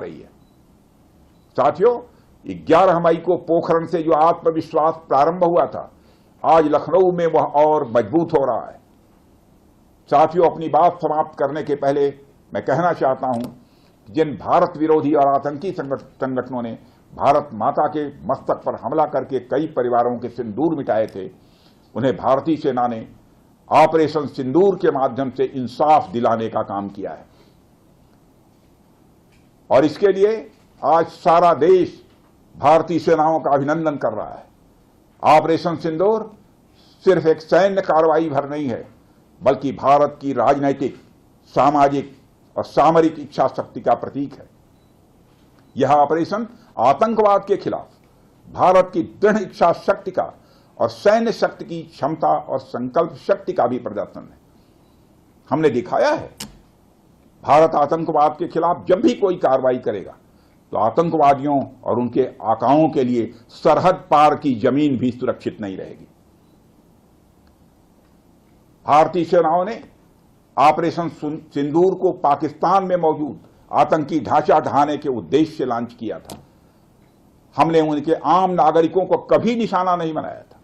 रही है। साथियों, 11 मई को पोखरण से जो आत्मविश्वास प्रारंभ हुआ था, आज लखनऊ में वह और मजबूत हो रहा है। साथियों, अपनी बात समाप्त करने के पहले मैं कहना चाहता हूं कि जिन भारत विरोधी और आतंकी संगठनों ने भारत माता के मस्तक पर हमला करके कई परिवारों के सिंदूर मिटाए थे, उन्हें भारतीय सेना ने ऑपरेशन सिंदूर के माध्यम से इंसाफ दिलाने का काम किया है। और इसके लिए आज सारा देश भारतीय सेनाओं का अभिनंदन कर रहा है। ऑपरेशन सिंदूर सिर्फ एक सैन्य कार्रवाई भर नहीं है, बल्कि भारत की राजनैतिक, सामाजिक और सामरिक इच्छा शक्ति का प्रतीक है। यह ऑपरेशन आतंकवाद के खिलाफ भारत की दृढ़ इच्छा शक्ति का और सैन्य शक्ति की क्षमता और संकल्प शक्ति का भी प्रदर्शन है। हमने दिखाया है, भारत आतंकवाद के खिलाफ जब भी कोई कार्रवाई करेगा तो आतंकवादियों और उनके आकाओं के लिए सरहद पार की जमीन भी सुरक्षित नहीं रहेगी। भारतीय सेनाओं ने ऑपरेशन सिंदूर को पाकिस्तान में मौजूद आतंकी ढांचा ढहाने के उद्देश्य से लॉन्च किया था। हमने उनके आम नागरिकों को कभी निशाना नहीं बनाया था,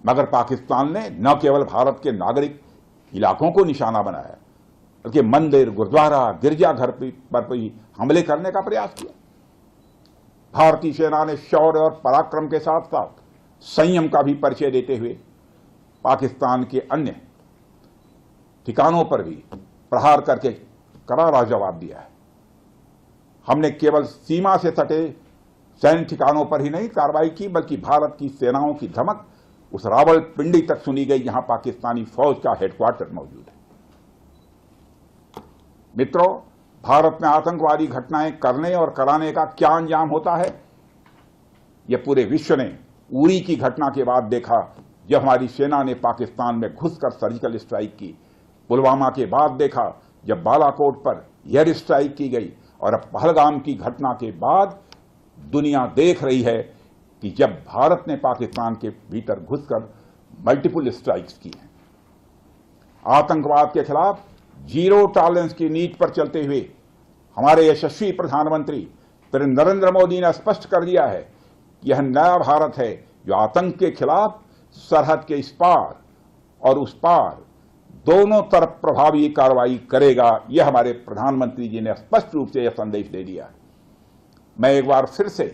मगर पाकिस्तान ने न केवल भारत के नागरिक इलाकों को निशाना बनाया, बल्कि मंदिर, गुरुद्वारा, गिरजाघर पर भी हमले करने का प्रयास किया। भारतीय सेना ने शौर्य और पराक्रम के साथ साथ संयम का भी परिचय देते हुए पाकिस्तान के अन्य ठिकानों पर भी प्रहार करके करारा जवाब दिया है। हमने केवल सीमा से सटे सैन्य ठिकानों पर ही नहीं कार्रवाई की, बल्कि भारत की सेनाओं की धमक उस रावलपिंडी तक सुनी गई जहां पाकिस्तानी फौज का हेडक्वार्टर मौजूद है। मित्रों, भारत में आतंकवादी घटनाएं करने और कराने का क्या अंजाम होता है, यह पूरे विश्व ने उरी की घटना के बाद देखा, जब हमारी सेना ने पाकिस्तान में घुसकर सर्जिकल स्ट्राइक की। पुलवामा के बाद देखा, जब बालाकोट पर एयर स्ट्राइक की गई। और अब पहलगाम की घटना के बाद दुनिया देख रही है कि जब भारत ने पाकिस्तान के भीतर घुसकर मल्टीपल स्ट्राइक्स की हैं। आतंकवाद के खिलाफ जीरो टॉलरेंस की नीति पर चलते हुए हमारे यशस्वी प्रधानमंत्री नरेंद्र मोदी ने स्पष्ट कर दिया है कि यह नया भारत है जो आतंक के खिलाफ सरहद के इस पार और उस पार दोनों तरफ प्रभावी कार्रवाई करेगा। यह हमारे प्रधानमंत्री जी ने स्पष्ट रूप से यह संदेश दे दिया है। मैं एक बार फिर से